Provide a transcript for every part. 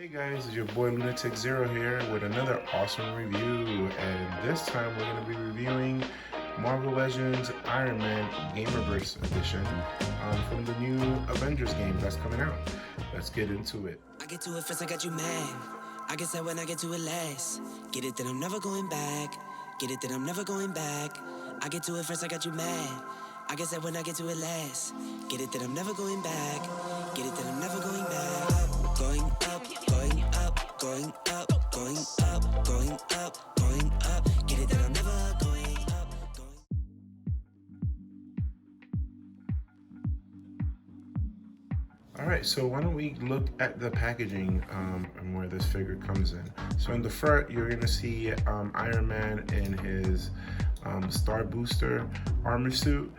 Hey guys, it's your boy Lounatic Zero here with another awesome review, and this time we're going to be reviewing Marvel Legends Iron Man Gamerverse Edition from the new Avengers game that's coming out. Let's get into it. I get to it first, I got you mad. I guess that when I get to it last. Get it that I'm never going back. Get it that I'm never going back. I get to it first, I got you mad. I guess that when I get to it last. Get it that I'm never going back. Get it that I'm never going back. Going up, going up, going up, going up, going up, going up. Get it that I'm never going up. Alright, so why don't we look at the packaging and where this figure comes in. So in the front, you're going to see Iron Man in his Starbooster armor suit.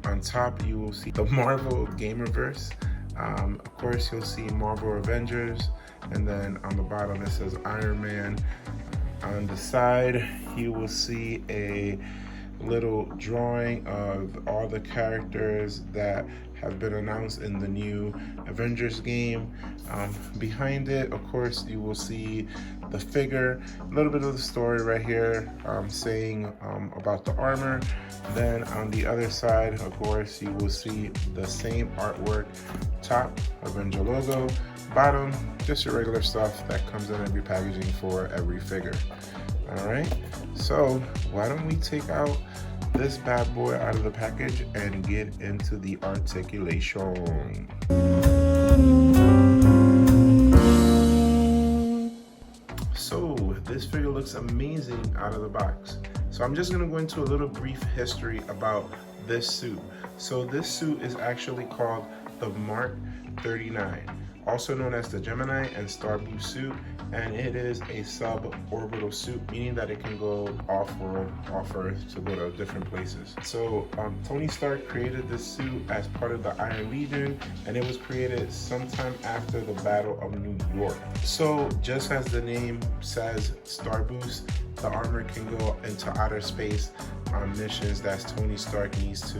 On top, you will see the Marvel Gamerverse. Of course, you'll see Marvel Avengers, and then on the bottom it says Iron Man. On the side, you will see a little drawing of all the characters that have been announced in the new Avengers game. Behind it, of course, you will see the figure, a little bit of the story right here saying about the armor. Then on the other side, of course, you will see the same artwork. Top, Avenger logo. Bottom, just your regular stuff that comes in every packaging for every figure. All right, so why don't we take out this bad boy out of the package and get into the articulation. So this figure looks amazing out of the box. So I'm just gonna go into a little brief history about this suit. So this suit is actually called the Mark 39, also known as the Gemini and Starboost suit, and it is a suborbital suit, meaning that it can go off-world, off-Earth, to go to different places. So Tony Stark created this suit as part of the Iron Legion, and it was created sometime after the Battle of New York. So just as the name says, Starboost, the armor can go into outer space on missions that Tony Stark needs to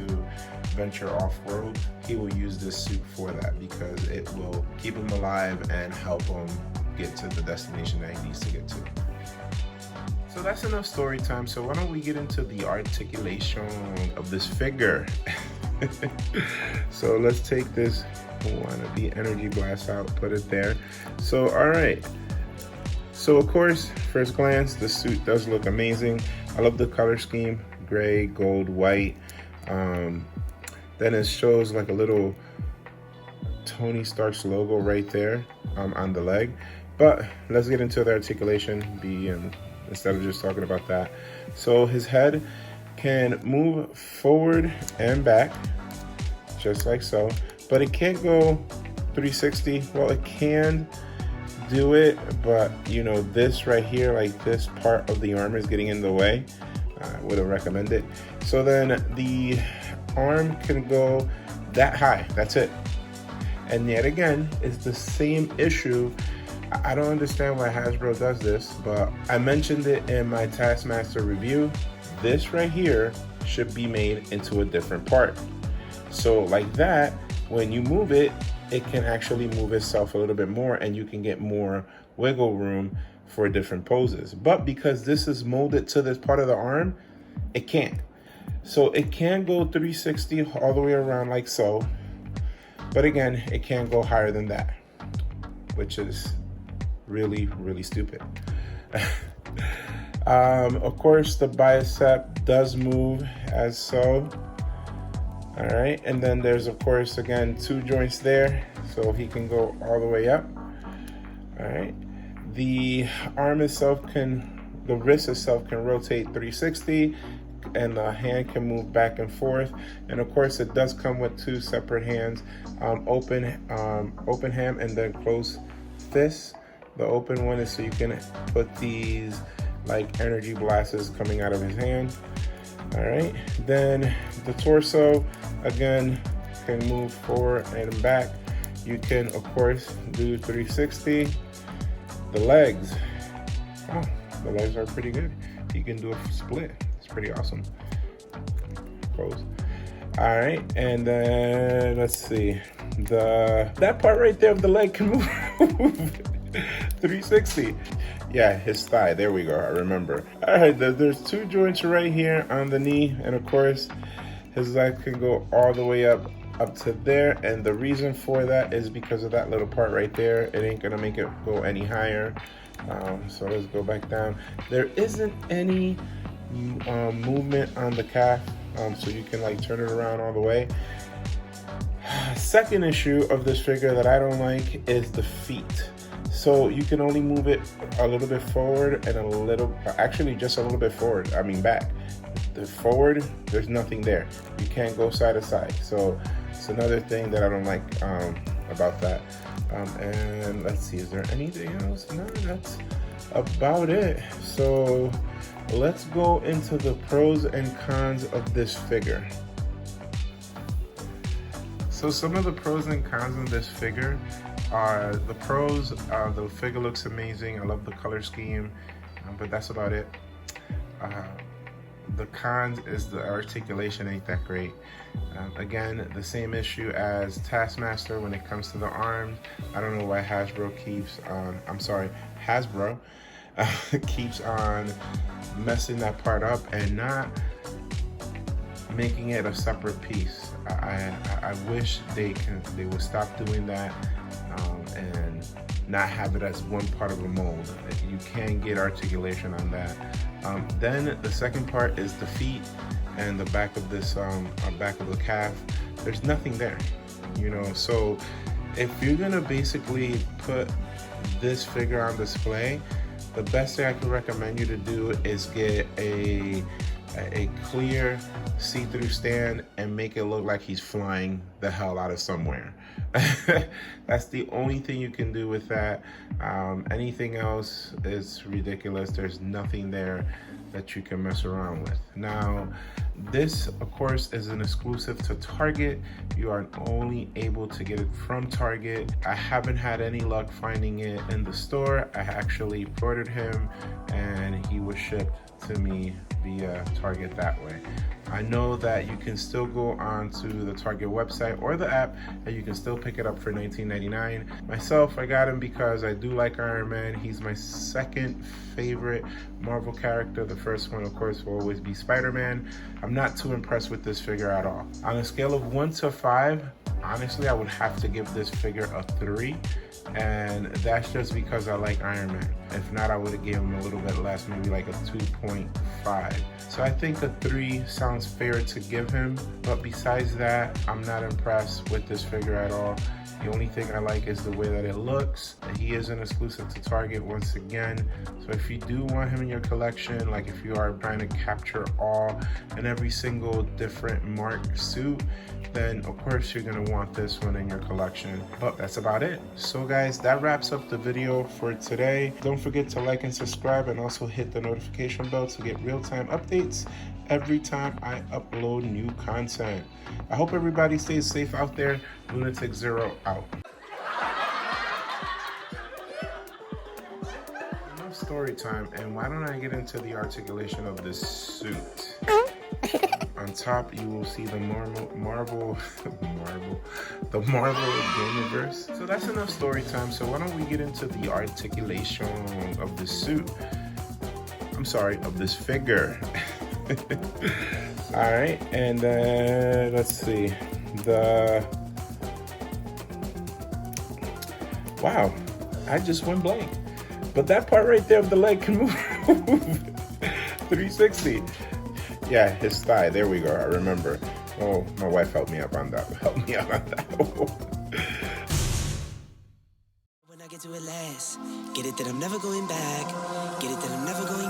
venture off-world. He will use this suit for that because it will keep him alive and help him get to the destination that he needs to get to. So that's enough story time. So why don't we get into the articulation of this figure? So let's take this wannabe energy blast out, put it there. So all right. So of course, first glance, the suit does look amazing. I love the color scheme, gray, gold, white. Then it shows like a little Tony Stark's logo right there on the leg. But let's get into the articulation instead of just talking about that. So his head can move forward and back, just like so. But it can't go 360. Well, it can do it, but you know, this right here, like this part of the armor is getting in the way. I wouldn't recommend it. So then the arm can go that high, that's it. And yet again, it's the same issue. I don't understand why Hasbro does this, but I mentioned it in my Taskmaster review. This right here should be made into a different part. So like that, when you move it, it can actually move itself a little bit more and you can get more wiggle room for different poses. But because this is molded to this part of the arm, it can't. So it can go 360 all the way around like so. But again, it can't go higher than that, which is really, really stupid. Of course, the bicep does move as so. All right, and then there's of course again 2 joints there, so he can go all the way up. All right, the arm itself the wrist itself can rotate 360, and the hand can move back and forth. And of course, it does come with 2 separate hands, open hand and then closed fist. The open one is so you can put these like energy blasts coming out of his hand. All right, then the torso again can move forward and back. You can of course do 360. The legs, the legs are pretty good. You can do a split. It's pretty awesome. Close. All right, and then let's see, that part right there of the leg can move. 360. Yeah, his thigh. There we go. I remember. All right, there's two joints right here on the knee, and of course, his leg can go all the way up to there. And the reason for that is because of that little part right there. It ain't gonna make it go any higher. So let's go back down. There isn't any movement on the calf, so you can like turn it around all the way. Second issue of this figure that I don't like is the feet. So you can only move it a little bit forward and a little, actually just a little bit forward, I mean back. The forward, there's nothing there. You can't go side to side. So it's another thing that I don't like about that. And let's see, is there anything else? No, that's about it. So let's go into the pros and cons of this figure. So some of the pros and cons of this figure are the pros. The figure looks amazing. I love the color scheme, but that's about it. The cons is the articulation ain't that great. Again, the same issue as Taskmaster when it comes to the arms. I don't know why Hasbro keeps on messing that part up and not making it a separate piece. I wish they would stop doing that and not have it as one part of a mold. You can get articulation on that. Then the second part is the feet and the back of this back of the calf. There's nothing there, you know. So if you're gonna basically put this figure on display, the best thing I can recommend you to do is get a clear see-through stand and make it look like he's flying the hell out of somewhere. That's the only thing you can do with that. Anything else is ridiculous. There's nothing there that you can mess around with. Now, this of course is an exclusive to Target. You are only able to get it from Target. I haven't had any luck finding it in the store. I actually ordered him and he was shipped to me via Target that way. I know that you can still go onto the Target website or the app and you can still pick it up for $19.99. Myself, I got him because I do like Iron Man. He's my second favorite Marvel character. The first one, of course, will always be Spider-Man. I'm not too impressed with this figure at all. On a scale of 1 to 5, honestly, I would have to give this figure a 3. And that's just because I like Iron Man. If not, I would have given him a little bit less, maybe like a 2.5. So I think a 3 sounds fair to give him. But besides that, I'm not impressed with this figure at all. The only thing I like is the way that it looks. He is an exclusive to Target once again. So if you do want him in your collection, like if you are trying to capture all and every single different Mark suit, then of course you're gonna want this one in your collection. But that's about it. So guys, that wraps up the video for today. Don't forget to like and subscribe and also hit the notification bell to get real-time updates every time I upload new content. I hope everybody stays safe out there. Lounatic Zero out. Enough story time, and why don't I get into the articulation of this suit? On top, you will see the Marvel Gamerverse. So that's enough story time. So why don't we get into the articulation of this suit? I'm sorry, of this figure. All right, and then let's see. Wow, I just went blank. But that part right there of the leg can move. 360. Yeah, his thigh. There we go. I remember. Oh, my wife helped me up on that. Help me out on that. When I get to it last, get it that I'm never going back. Get it that I'm never going